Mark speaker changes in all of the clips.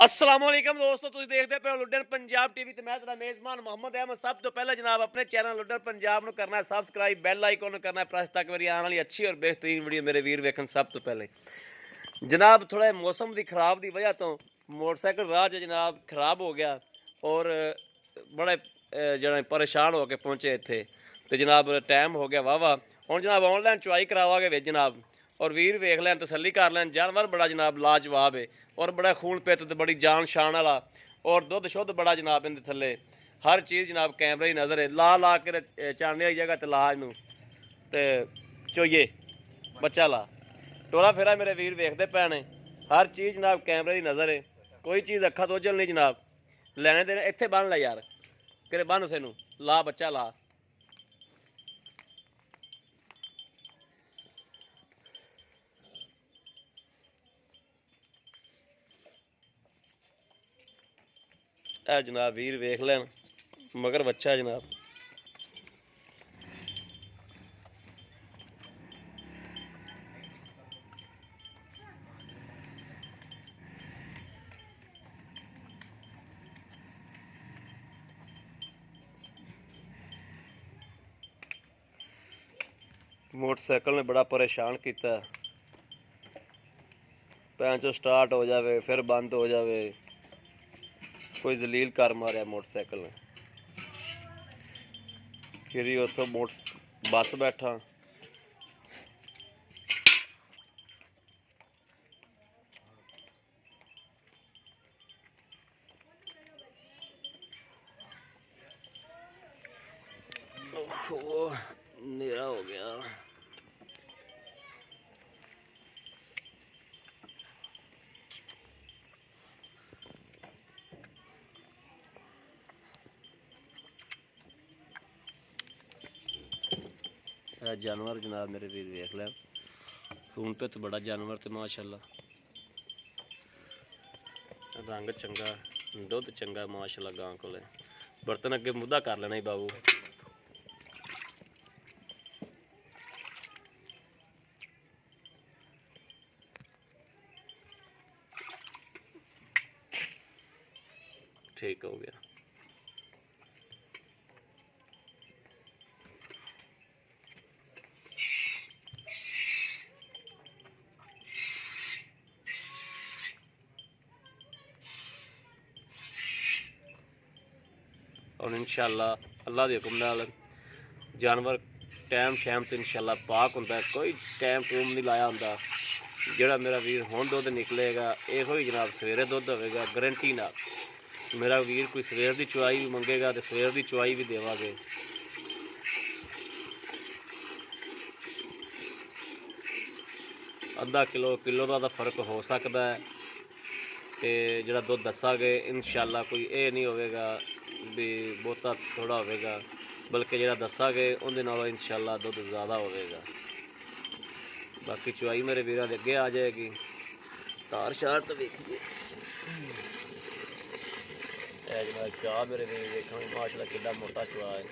Speaker 1: अस्सलामुअलैकुम दोस्तों, तुसीं देखदे पे हो लुड्डन पंजाब टीवी ते मैं तुहाडा मेज़बान मोहम्मद अहमद। सब तो पहले जनाब अपने चैनल लुड्डन पंजाब नूं करना है सबसक्राइब, बैल आइकन नूं करना है प्रेस ताकि मेरी आने वाली अच्छी और बेहतरीन वीडियो मेरे वीर वेखन सब तो पहले। जनाब थोड़ा मौसम की खराब की वजह तो मोटरसाइकिल राह च जनाब खराब हो गया और बड़े जने परेशान होकर पहुँचे इत्थे ते जनाब टाइम हो गया वाहवा। हुण जनाब ऑनलाइन चुआई करावांगे विच जनाब और वीर वेख लैन तसल्ली कर लैन। जानवर बड़ा जनाब लाजवाब है और बड़ा खून पित ते बड़ी जान शान वाला और दुध शुद्ध बड़ा जनाब इहदे थल्ले हर चीज़ जनाब कैमरे की नज़र है। ला के चाने वाली जगह ते ला इनू ते चोइए बच्चा ला टोला फेरा मेरे वीर वेखते पे ने हर चीज़ जनाब कैमरे की नज़र है। कोई चीज़ अखा तो ओझल नहीं जनाब लैने देने। इत्थे बन ला यार कि बन उसे ला बच्चा ला। ए जनाब वीर वेख लैन मगर बच्चा जनाब मोटरसाइकिल ने बड़ा परेशान किया। पैंचो स्टार्ट हो जावे फिर बंद हो जावे। कोई जलील कर मारिया मोटरसाइकिल ने। फिर उतो बस बैठा नेरा हो गया। जानवर जनाब मेरे वीर वेख लिया खून पित बड़ा जानवर तो माशाल्लाह रंग चंगा दुध चंगा माशाल्लाह गां को बर्तन अगे मुद्दा कर लेना ही बाबू। ठीक हो गया। और इंशाअल्लाह अल्लाह के हुक्म नाल जानवर टाइम शैम तो इंशाअल्लाह पाक होंदा। कोई टाइम टूम नहीं लाया होंदा। जिहड़ा मेरा वीर हुण दुध निकलेगा इहो ही जनाब सवेरे दुध होवेगा गारंटी नाल। मेरा वीर कोई सवेर की चुआई भी मंगेगा तो सवेर की चुआई भी देवांगे। अद्धा किलो किलो का फर्क हो सकता है तो जो दुध दसांगे इंशाअल्लाह कोई ये नहीं होगा भी बहुता थोड़ा होगा बल्कि जो दसांगे उहदे नालों इंशाअल्लाह दुध ज़्यादा होगा। बाकी चुआई मेरे वीरों के अगे आ जाएगी। तार शार तो देखिए जनाब चाह मेरे वीर देखो माशाल्लाह कितना मोटा चुआ है।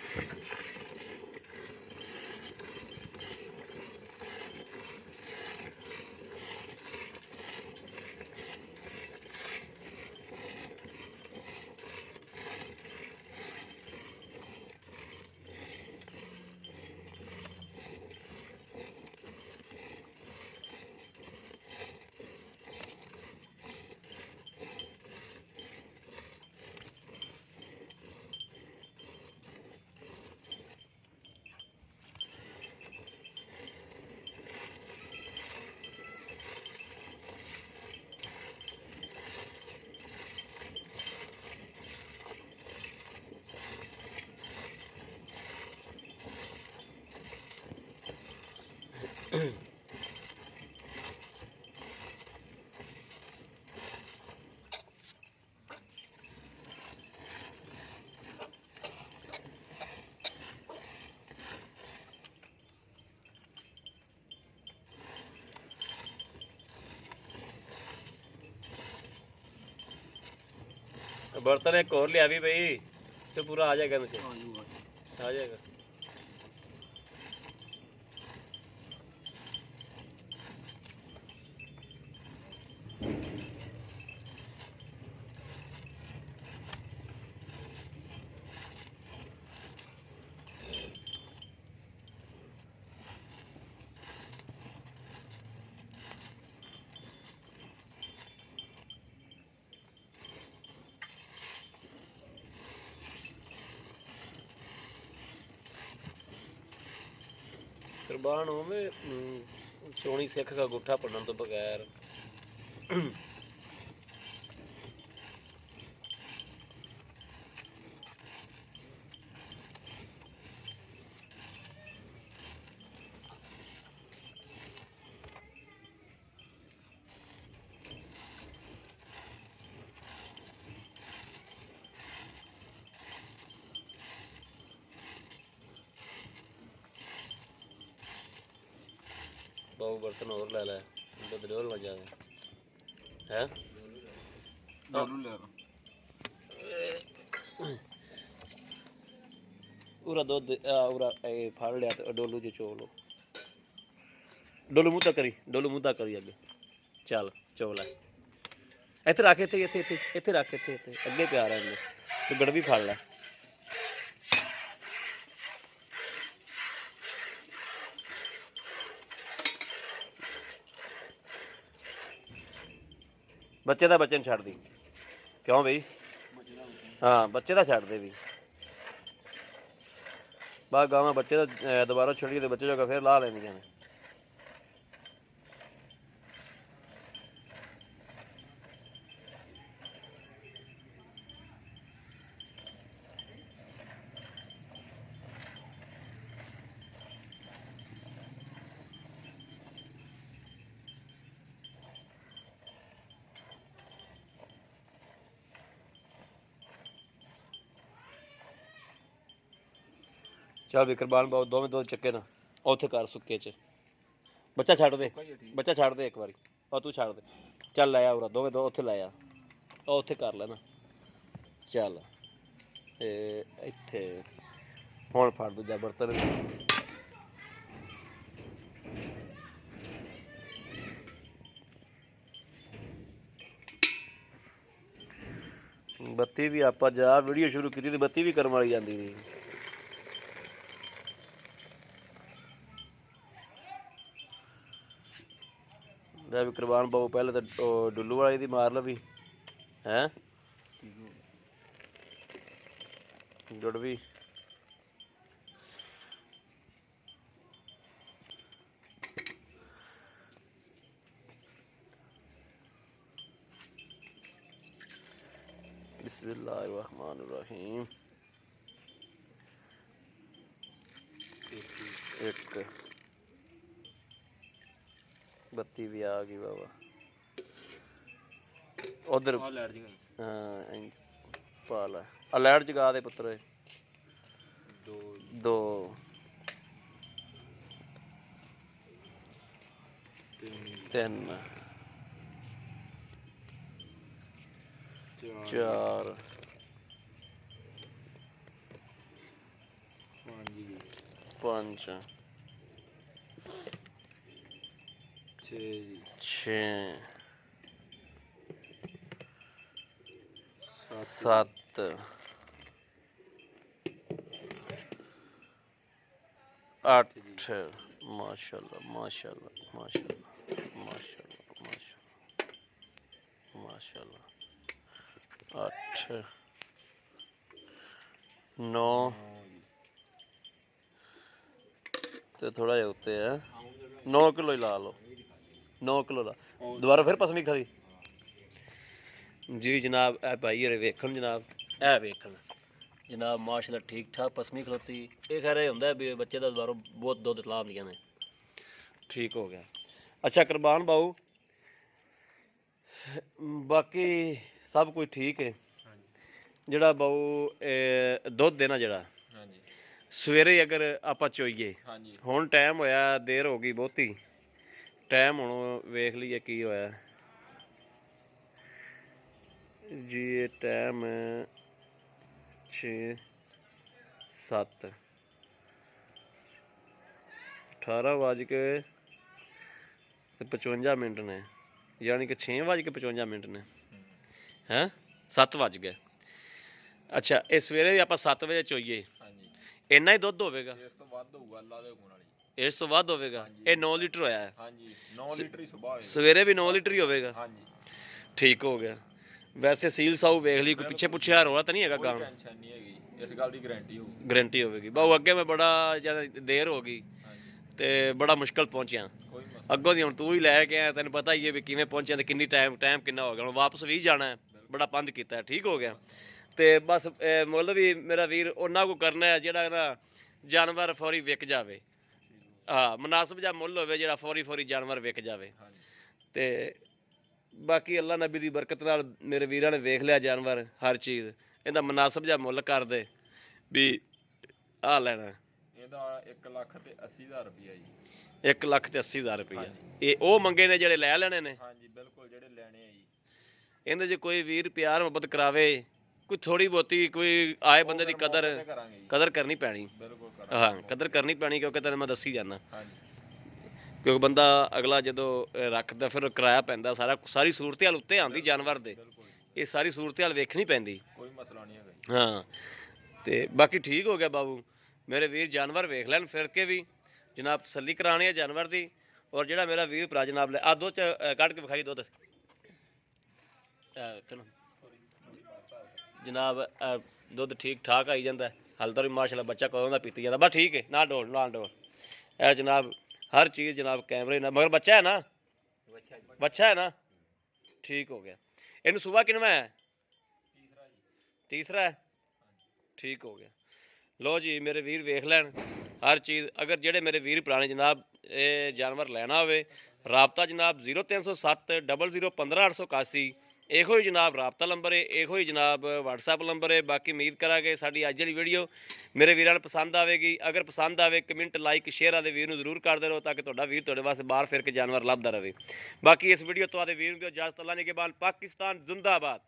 Speaker 1: बर्तन एक और लिया भी भाई तो पूरा आ जाएगा नीचे आ जाएगा। कुर्बान हो में सोनी सिख का गुठा पड़न तो बगैर बहु बर्तन और ले ला बदले और लग जाए है पूरा दूध पूरा फाड़ लिया तो डोलू जी चोलो डोलू मुँह तक करी डोलू मुँह तक करी अगे चल चोल है इतने रख इतने इतने इतने इतने रख इतने इतने अगे प्यार है तू गड़वी फाड़ लै बच्चे का बच्चे छड़ दी क्यों बई हाँ बच्चे का छड़ दे भी बस गावां बच्चे का दोबारा छड़ी तो बच्चे जो फिर ला लेंदियां ने चल भी कुरबान बहुत दो में दो चक्के ना उत्थे कर सुक्के च बच्चा छड़ दे एक बारी और तू छड़ दे चल लै आ दो में दो उत्थे लै आ उत्थे कर लेना चल इत्थे हुण फड़ दूजा बर्तन बत्ती भी आप जा वीडियो शुरू की थी बत्ती भी करम वाली जाती थी भी कुरबान बाबू पहले तो डुल्लू वाली दी मार लवी हैं जुड़ भी बिस्मिल्लाहिर्रहमानिर्रहीम एक बत्ती भी आ गई बाबा उधर हाँ पाला लाइट जगा दे पुत्र दो तीन चार पांच छः सत्त अठ माशाल्लाह माशाल्लाह माशाल्लाह माशाल्लाह माशाल्लाह माशाल्लाह अठ नौ तो थोड़ा जिहा उत्ते है 9 किलो ही ला लो 9 किलो ला दोबारा फिर पसमी खरी जी जनाब ए भाई अरे वेखन जनाब ए वेखन जनाब माशाल्लाह ठीक ठाक पसमी खलोती ये खैर होंदा है बच्चे का दोबारा बहुत दुध ला दियां ने ठीक हो गया अच्छा कुरबान बाऊ बाकी सब कुछ ठीक है जड़ा बाऊ दुध देना जड़ा सवेरे अगर आप चोईए हुण टाइम होया देर हो गई बहुती टाइम हुण वेख लीए की होया जी ये टाइम 6:07 18:55 ने यानी कि 6:55 ने हैं 7 बज गए अच्छा ये सवेरे आप 7 बजे चोईए इन्ना ही दुध होगा इस तो वध होगा ये 9 लीटर होया है सवेरे भी 9 लीटर ही होगा ठीक हो गया वैसे सील साऊ वेख ली कोई पिछे पुछे रौला तो नहीं है गांव गारंटी होगी बहु अगे मैं बड़ा ज़्यादा देर हो गई ਤੇ ਬੜਾ ਮੁਸ਼ਕਲ ਪਹੁੰਚਿਆ। ਅੱਗੋਂ ਦੀ ਹੁਣ ਤੂੰ ਹੀ ਲੈ ਕੇ ਆਇਆ, ਤੈਨੂੰ ਪਤਾ ਹੀ ਹੈ ਵੀ ਕਿਵੇਂ ਪਹੁੰਚਿਆ ਤੇ ਕਿੰਨੀ ਟਾਈਮ ਕਿੰਨਾ ਹੋ ਗਿਆ। ਹੁਣ ਵਾਪਸ ਵੀ ਜਾਣਾ ਹੈ, ਬੜਾ ਪੰਧ ਕੀਤਾ, ਠੀਕ ਹੋ ਗਿਆ। ਤੇ ਬਸ ਮੁੱਲ ਵੀ ਮੇਰਾ ਵੀਰ ਉਹਨਾਂ ਕੋ ਕਰਨਾ ਹੈ ਜਿਹੜਾ ਨਾ ਜਾਨਵਰ ਫੌਰੀ ਵਿਕ ਜਾਵੇ। ਹਾਂ, ਮੁਨਾਸਬ ਜਿਹਾ ਮੁੱਲ ਹੋਵੇ ਜਿਹੜਾ ਫੌਰੀ ਜਾਨਵਰ ਵਿਕ ਜਾਵੇ। ਤੇ ਬਾਕੀ ਅੱਲਾ ਨਬੀ ਦੀ ਬਰਕਤ ਨਾਲ ਮੇਰੇ ਵੀਰਾਂ ਨੇ ਵੇਖ ਲਿਆ ਜਾਨਵਰ, ਹਰ ਚੀਜ਼ ਇਹਦਾ ਮੁਨਾਸਬ ਜਿਹਾ ਮੁੱਲ ਕਰ ਦੇ ਵੀ ਆਹ ਲੈਣਾ।
Speaker 2: ਇਹਦਾ 1,80,000 ਰੁਪਇਆ ਜੀ।
Speaker 1: 1,80,000 ਰੁਪਇਆ। ਇਹ ਉਹ ਮੰਗੇ ਨੇ ਜਿਹੜੇ ਲੈ ਲੈਣੇ ਨੇ?
Speaker 2: ਹਾਂਜੀ ਬਿਲਕੁਲ, ਜਿਹੜੇ ਲੈਣੇ ਆ ਜੀ।
Speaker 1: ਇਹਦੇ 'ਚ ਕੋਈ ਵੀਰ ਪਿਆਰ ਮੁਹੱਬਤ ਕਰਾਵੇ, ਕੋਈ ਥੋੜੀ ਬਹੁਤੀ, ਕੋਈ ਆਏ ਬੰਦੇ ਦੀ ਕਦਰ ਕਰਨੀ ਪੈਣੀ। ਹਾਂ, ਕਦਰ ਕਰਨੀ ਪੈਣੀ, ਕਿਉਂਕਿ ਤੈਨੂੰ ਮੈਂ ਦੱਸੀ ਜਾਂਦਾ। ਕਿਉਂਕਿ ਬੰਦਾ ਅਗਲਾ ਜਦੋਂ ਰੱਖਦਾ ਫਿਰ ਕਿਰਾਇਆ ਪੈਂਦਾ, ਸਾਰੀ ਸੂਰਤ ਹਾਲ ਉੱਤੇ ਆਉਂਦੀ ਜਾਨਵਰ ਦੇ। ਇਹ ਸਾਰੀ ਸੂਰਤ ਹਾਲ ਵੇਖਣੀ ਪੈਂਦੀ,
Speaker 2: ਕੋਈ ਮਸਲਾ ਨਹੀਂ ਹੈਗਾ।
Speaker 1: ਹਾਂ, ਤੇ ਬਾਕੀ ਠੀਕ ਹੋ ਗਿਆ ਬਾਬੂ ਮੇਰੇ ਵੀਰ, ਜਾਨਵਰ ਵੇਖ ਲੈਣ ਫਿਰ ਕੇ ਵੀ ਜਨਾਬ, ਤਸੱਲੀ ਕਰਾਉਣੀ ਹੈ ਜਾਨਵਰ ਦੀ। ਔਰ ਜਿਹੜਾ ਮੇਰਾ ਵੀਰ ਭਰਾ ਜਨਾਬ ਲੈ ਆ ਦੁੱਧ ਕੱਢ ਕੇ ਵਿਖਾਈ ਦੁੱਧ ਜਨਾਬ, ਦੁੱਧ ਠੀਕ ਠਾਕ ਆਈ ਜਾਂਦਾ। ਹਾਲੇ ਤਾਂ ਵੀ ਮਾਸ਼ਾਅੱਲਾ ਬੱਚਾ ਕਦੋਂ ਦਾ ਪੀਤੀ ਜਾਂਦਾ, ਬਸ ਠੀਕ ਹੈ, ਨਾ ਡੋਲ। ਇਹ ਜਨਾਬ ਹਰ ਚੀਜ਼ ਜਨਾਬ ਕੈਮਰੇ ਨਾਲ, ਮਗਰ ਬੱਚਾ ਹੈ ਨਾ, ਬੱਚਾ ਹੈ ਨਾ, ਠੀਕ ਹੋ ਗਿਆ। ਇਹਨੂੰ ਸੁਬਾ ਕਿਨਵਾ ਹੈ? ਤੀਸਰਾ ਹੈ, ਠੀਕ ਹੋ ਗਿਆ। ਲੋ ਜੀ ਮੇਰੇ ਵੀਰ ਵੇਖ ਲੈਣ ਹਰ ਚੀਜ਼। ਅਗਰ ਜਿਹੜੇ ਮੇਰੇ ਵੀਰ ਪੁਰਾਣੇ ਜਨਾਬ ਇਹ ਜਾਨਵਰ ਲੈਣਾ ਹੋਵੇ, ਰਾਬਤਾ ਜਨਾਬ 0307 00 15 881। ਇਹੋ ਹੀ ਜਨਾਬ ਰਾਬਤਾ ਨੰਬਰ ਹੈ, ਇਹੋ ਹੀ ਜਨਾਬ WhatsApp ਨੰਬਰ ਹੈ। ਬਾਕੀ ਉਮੀਦ ਕਰਾਂਗੇ ਸਾਡੀ ਅੱਜ ਵਾਲੀ ਵੀਡੀਓ ਮੇਰੇ ਵੀਰਾਂ ਨੂੰ ਪਸੰਦ ਆਵੇਗੀ। ਅਗਰ ਪਸੰਦ ਆਵੇ ਕਮੈਂਟ ਲਾਈਕ ਸ਼ੇਅਰ ਆਦੇ ਵੀਰ ਨੂੰ ਜ਼ਰੂਰ ਕਰਦੇ ਰਹੋ, ਤਾਂ ਕਿ ਤੁਹਾਡਾ ਵੀਰ ਤੁਹਾਡੇ ਵਾਸਤੇ ਬਾਹਰ ਫਿਰ ਕੇ ਜਾਨਵਰ ਲੱਭਦਾ ਰਹੇ। ਬਾਕੀ ਇਸ ਵੀਡੀਓ ਤੋਂ ਆਦੇ ਵੀਰ ਨੂੰ ਇਜਾਜ਼ਤ, ਅੱਲਾ ਨਿਗਹਿਬਾਨ, ਪਾਕਿਸਤਾਨ ਜ਼ਿੰਦਾਬਾਦ।